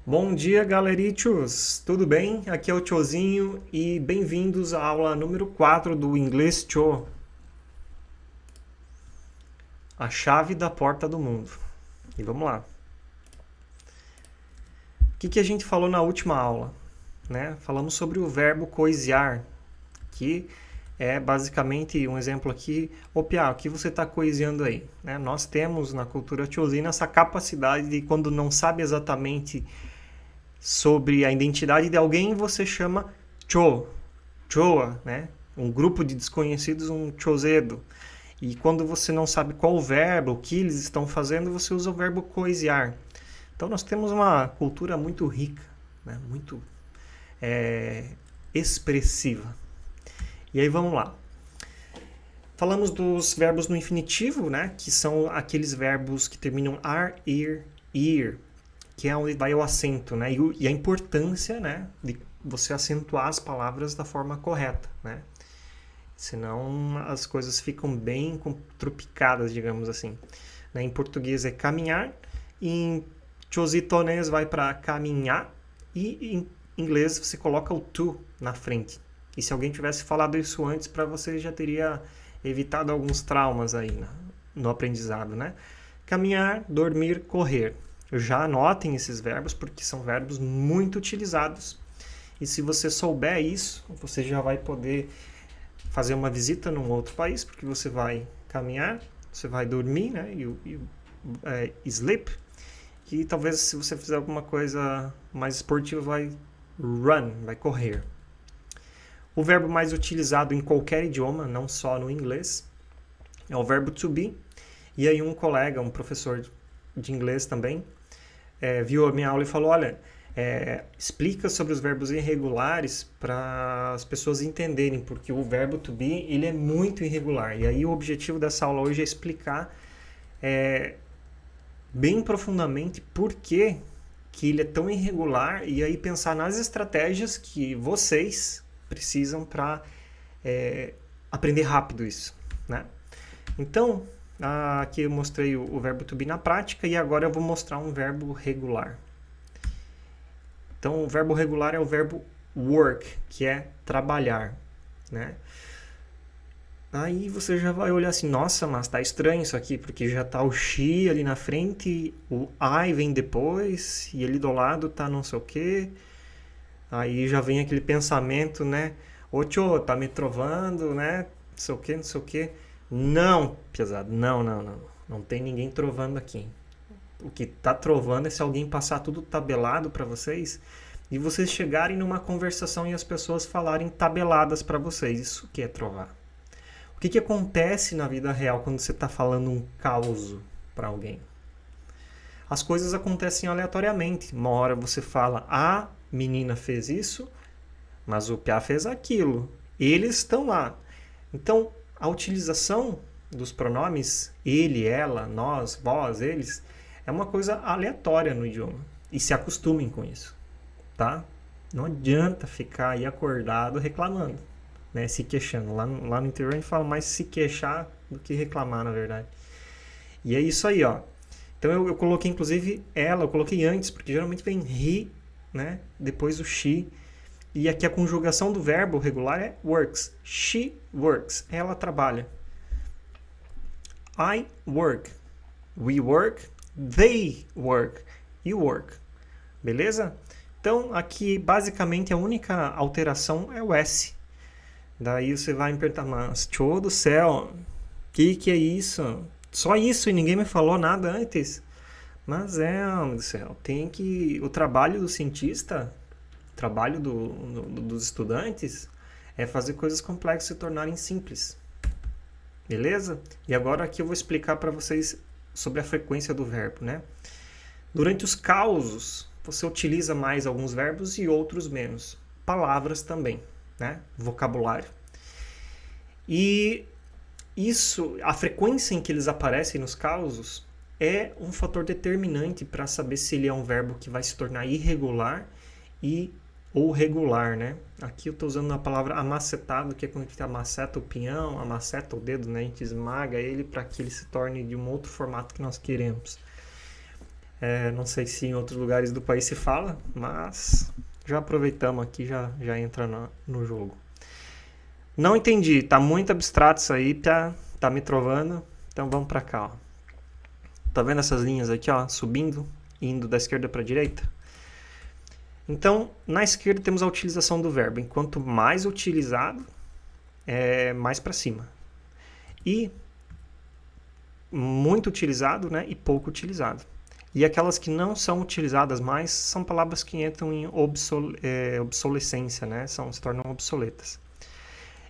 Bom dia, galerichos! Tudo bem? Aqui é o Tiozinho e bem-vindos à aula número 4 do Inglês Tio, a chave da porta do mundo. E vamos lá. O que a gente falou na última aula? Falamos sobre o verbo coisiar, que é basicamente um exemplo aqui. Ô Pia, o que você está coisiando aí? Nós temos na cultura tiozina essa capacidade de, quando não sabe exatamente sobre a identidade de alguém, você chama cho, choa, né? Um grupo de desconhecidos, um chozedo. E quando você não sabe qual o verbo, o que eles estão fazendo, você usa o verbo coisiar. Então nós temos uma cultura muito rica, né? Muito expressiva. E aí vamos lá. Falamos dos verbos no infinitivo, né? Que são aqueles verbos que terminam ar, ir, que é onde vai o acento, né? E a importância, né, de você acentuar as palavras da forma correta, né? Senão as coisas ficam bem trupicadas, digamos assim. Em português é caminhar, em chositonês vai para caminhar e em inglês você coloca o to na frente. E se alguém tivesse falado isso antes, para você já teria evitado alguns traumas aí no aprendizado, né? Caminhar, dormir, correr. Já anotem esses verbos porque são verbos muito utilizados. E se você souber isso, você já vai poder fazer uma visita num outro país, porque você vai caminhar, você vai dormir, né? Sleep. E talvez se você fizer alguma coisa mais esportiva, vai run, vai correr. O verbo mais utilizado em qualquer idioma, não só no inglês, é o verbo to be. E aí um colega, um professor de inglês também, viu a minha aula e falou, olha, explica sobre os verbos irregulares para as pessoas entenderem, porque o verbo to be ele é muito irregular. E aí o objetivo dessa aula hoje é explicar bem profundamente por que ele é tão irregular e aí pensar nas estratégias que vocês precisam para aprender rápido isso, né? Então, aqui eu mostrei o verbo to be na prática e agora eu vou mostrar um verbo regular. Então, o verbo regular é o verbo work, que é trabalhar, né? Aí você já vai olhar assim, nossa, mas tá estranho isso aqui, porque já tá o she ali na frente, o I vem depois, e ali do lado tá não sei o quê. Aí já vem aquele pensamento, né? Ô tio, tá me trovando, né? Não sei o quê, não sei o quê. Não, pesado, não. Não tem ninguém trovando aqui. O que tá trovando é se alguém passar tudo tabelado para vocês e vocês chegarem numa conversação e as pessoas falarem tabeladas para vocês. Isso que é trovar. O que acontece na vida real quando você está falando um caos para alguém? As coisas acontecem aleatoriamente. Uma hora você fala, a menina fez isso, mas o piá fez aquilo. Eles estão lá. Então, a utilização dos pronomes ele, ela, nós, vós, eles é uma coisa aleatória no idioma. E se acostumem com isso, tá? Não adianta ficar aí acordado reclamando, né? Se queixando. Lá no interior a gente fala mais se queixar do que reclamar, na verdade. E é isso aí, ó. Então eu coloquei inclusive ela, eu coloquei antes, porque geralmente vem he, né? Depois o she. E aqui a conjugação do verbo regular é works. She works. Ela trabalha. I work. We work. They work. You work. Beleza? Então, aqui, basicamente, a única alteração é o S. Daí você vai me perguntar, mas, tio do céu, que é isso? Só isso e ninguém me falou nada antes? Mas meu do céu, tem que... O trabalho do cientista, o trabalho dos estudantes, é fazer coisas complexas se tornarem simples. Beleza? E agora aqui eu vou explicar para vocês sobre a frequência do verbo, né? Durante os causos, você utiliza mais alguns verbos e outros menos. Palavras também, né? Vocabulário. E isso, a frequência em que eles aparecem nos causos é um fator determinante para saber se ele é um verbo que vai se tornar irregular ou regular, né? Aqui eu estou usando a palavra amacetado, que é quando a gente amaceta o pinhão, amaceta o dedo, né? A gente esmaga ele para que ele se torne de um outro formato que nós queremos. Não sei se em outros lugares do país se fala, mas já aproveitamos aqui, já entra no jogo. Não entendi, tá muito abstrato isso aí, tá me trovando, então vamos pra cá, ó. Tá vendo essas linhas aqui, ó, subindo, indo da esquerda para a direita? Então, na esquerda temos a utilização do verbo. Enquanto mais utilizado, mais para cima. E muito utilizado, né, e pouco utilizado. E aquelas que não são utilizadas mais são palavras que entram em obsolescência, né, se tornam obsoletas.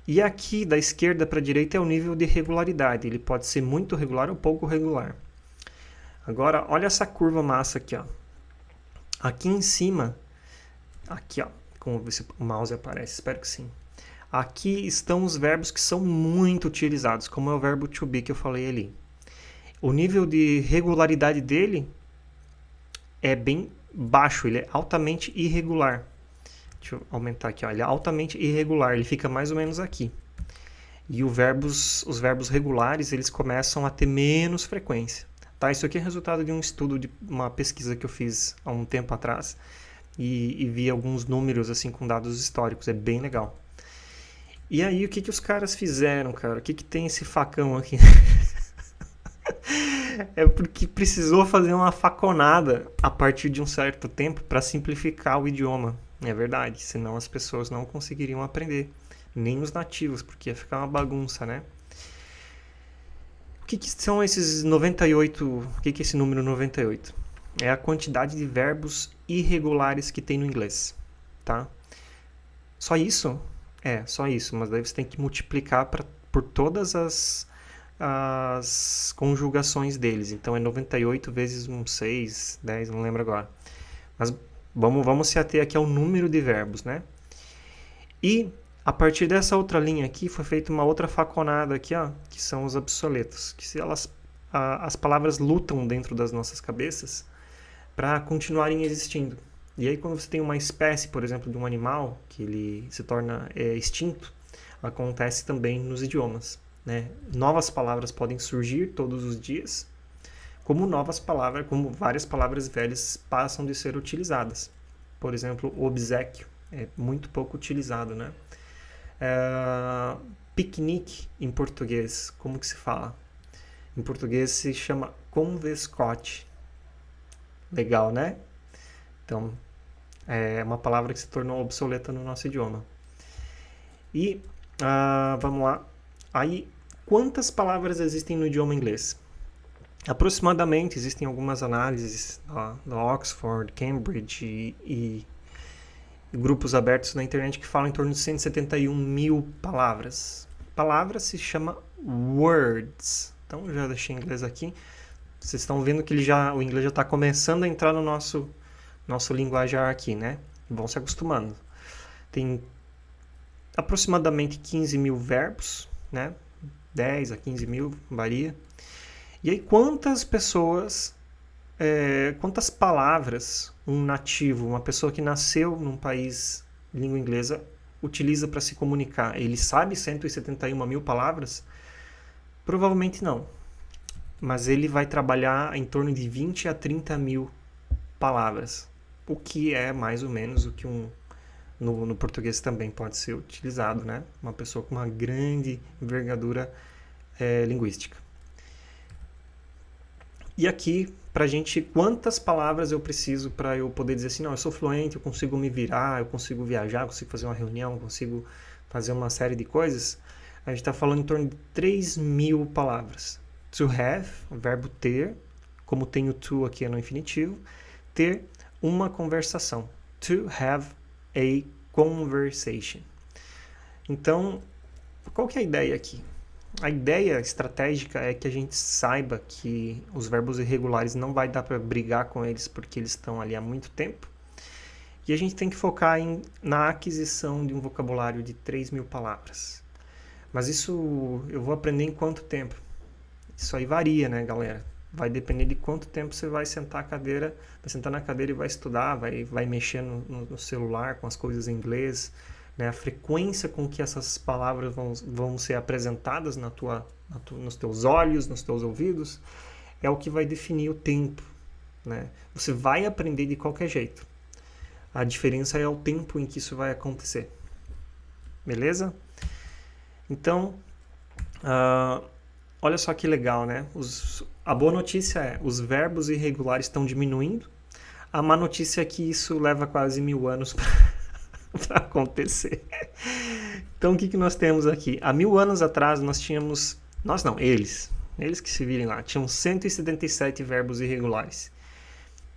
E aqui, da esquerda para a direita, é o nível de regularidade. Ele pode ser muito regular ou pouco regular. Agora, olha essa curva massa aqui, ó. Aqui em cima, aqui, ó, como ver se o mouse aparece, espero que sim. Aqui estão os verbos que são muito utilizados, como é o verbo to be que eu falei ali. O nível de regularidade dele é bem baixo, ele é altamente irregular. Deixa eu aumentar aqui, ó, ele é altamente irregular, ele fica mais ou menos aqui. E os verbos regulares, eles começam a ter menos frequência. Tá, isso aqui é resultado de um estudo, de uma pesquisa que eu fiz há um tempo atrás e vi alguns números assim com dados históricos, é bem legal. E aí o que os caras fizeram, cara? O que tem esse facão aqui? É porque precisou fazer uma faconada a partir de um certo tempo para simplificar o idioma. É verdade, senão as pessoas não conseguiriam aprender, nem os nativos, porque ia ficar uma bagunça, né? O que são esses 98? O que é esse número 98? É a quantidade de verbos irregulares que tem no inglês, tá? Só isso? Só isso, mas daí você tem que multiplicar por todas as conjugações deles. Então é 98 vezes 6, 10, não lembro agora. Mas vamos se ater aqui ao número de verbos, né? E a partir dessa outra linha aqui foi feita uma outra faconada aqui, ó, que são os obsoletos, que as palavras lutam dentro das nossas cabeças para continuarem existindo. E aí quando você tem uma espécie, por exemplo, de um animal que ele se torna extinto, acontece também nos idiomas, né? Novas palavras podem surgir todos os dias, como várias palavras velhas passam de ser utilizadas. Por exemplo, obséquio é muito pouco utilizado, né? Piquenique em português, como que se fala? Em português se chama convescote. Legal, né? Então, é uma palavra que se tornou obsoleta no nosso idioma. E, vamos lá. Aí, quantas palavras existem no idioma inglês? Aproximadamente, existem algumas análises da Oxford, Cambridge e grupos abertos na internet que falam em torno de 171 mil palavras. Palavra se chama words. Então, já deixei em inglês aqui. Vocês estão vendo que o inglês já está começando a entrar no nosso linguajar aqui, né? Vão se acostumando. Tem aproximadamente 15 mil verbos, né? 10 a 15 mil, varia. E aí, quantas palavras um nativo, uma pessoa que nasceu num país de língua inglesa, utiliza para se comunicar? Ele sabe 171 mil palavras? Provavelmente não. Mas ele vai trabalhar em torno de 20 a 30 mil palavras, o que é mais ou menos o que no português também pode ser utilizado, né? Uma pessoa com uma grande envergadura linguística. E aqui, pra gente, quantas palavras eu preciso para eu poder dizer assim, não, eu sou fluente, eu consigo me virar, eu consigo viajar, eu consigo fazer uma reunião, eu consigo fazer uma série de coisas. A gente está falando em torno de 3 mil palavras. To have, o verbo ter, como tem o to aqui no infinitivo, ter uma conversação. To have a conversation. Então, qual que é a ideia aqui? A ideia estratégica é que a gente saiba que os verbos irregulares não vai dar para brigar com eles porque eles estão ali há muito tempo. E a gente tem que focar na aquisição de um vocabulário de 3 mil palavras. Mas isso eu vou aprender em quanto tempo? Isso aí varia, né, galera? Vai depender de quanto tempo você vai sentar na cadeira e vai estudar, vai mexer no celular com as coisas em inglês, né? A frequência com que essas palavras vão ser apresentadas nos teus olhos, nos teus ouvidos, é o que vai definir o tempo né? Você vai aprender de qualquer jeito. A diferença é o tempo em que isso vai acontecer. Beleza? Então, olha só que legal, né? A boa notícia é os verbos irregulares estão diminuindo. A má notícia é que isso leva quase 1000 anos para acontecer. Então, o que nós temos aqui? Há 1000 anos atrás, nós tínhamos... Nós não, eles que se virem lá, tinham 177 verbos irregulares.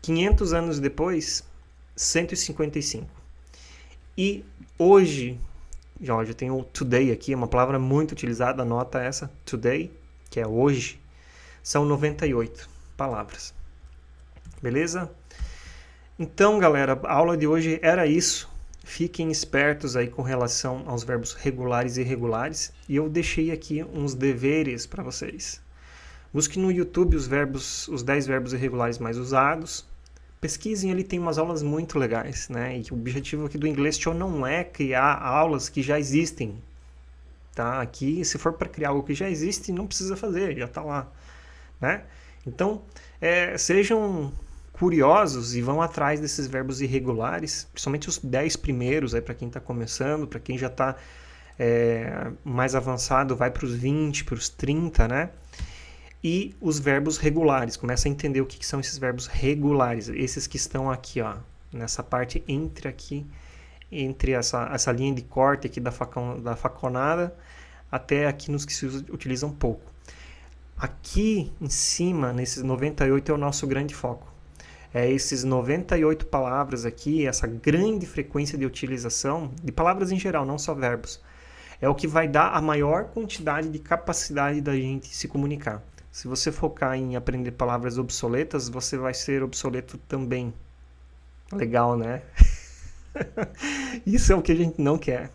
500 anos depois, 155. E hoje, já tem o today aqui, é uma palavra muito utilizada, anota essa, today, que é hoje, são 98 palavras. Beleza? Então, galera, a aula de hoje era isso. Fiquem espertos aí com relação aos verbos regulares e irregulares. E eu deixei aqui uns deveres para vocês. Busque no YouTube os 10 verbos irregulares mais usados. Pesquisem, ali tem umas aulas muito legais, né? E o objetivo aqui do Inglês Show não é criar aulas que já existem. Tá? Aqui, se for para criar algo que já existe, não precisa fazer, já está lá. Né? Então, sejam curiosos e vão atrás desses verbos irregulares, principalmente os 10 primeiros, para quem está começando, para quem já está mais avançado, vai para os 20, para os 30, né? E os verbos regulares, começa a entender o que são esses verbos regulares, esses que estão aqui, ó, nessa parte entre essa linha de corte aqui da faconada, até aqui nos que se utilizam pouco. Aqui em cima, nesses 98, é o nosso grande foco. É esses 98 palavras aqui, essa grande frequência de utilização, de palavras em geral, não só verbos, é o que vai dar a maior quantidade de capacidade da gente se comunicar. Se você focar em aprender palavras obsoletas, você vai ser obsoleto também. Legal, né? Isso é o que a gente não quer.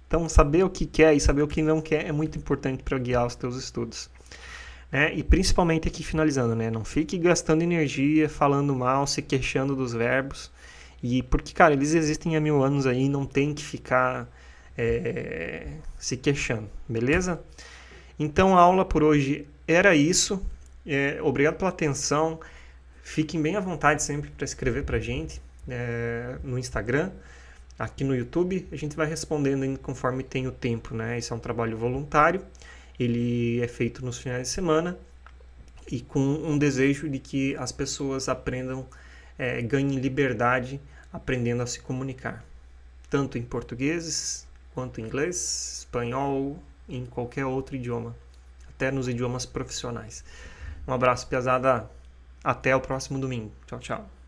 Então, saber o que quer e saber o que não quer é muito importante para guiar os teus estudos. Né? E principalmente aqui finalizando, né? Não fique gastando energia, falando mal, se queixando dos verbos. Porque, cara, eles existem há 1000 anos aí, não tem que ficar se queixando, beleza? Então a aula por hoje era isso. Obrigado pela atenção. Fiquem bem à vontade sempre para escrever para a gente no Instagram, aqui no YouTube. A gente vai respondendo conforme tem o tempo, né? Esse é um trabalho voluntário. Ele é feito nos finais de semana e com um desejo de que as pessoas aprendam, ganhem liberdade aprendendo a se comunicar, tanto em português quanto em inglês, espanhol, em qualquer outro idioma, até nos idiomas profissionais. Um abraço, piazada. Até o próximo domingo. Tchau, tchau.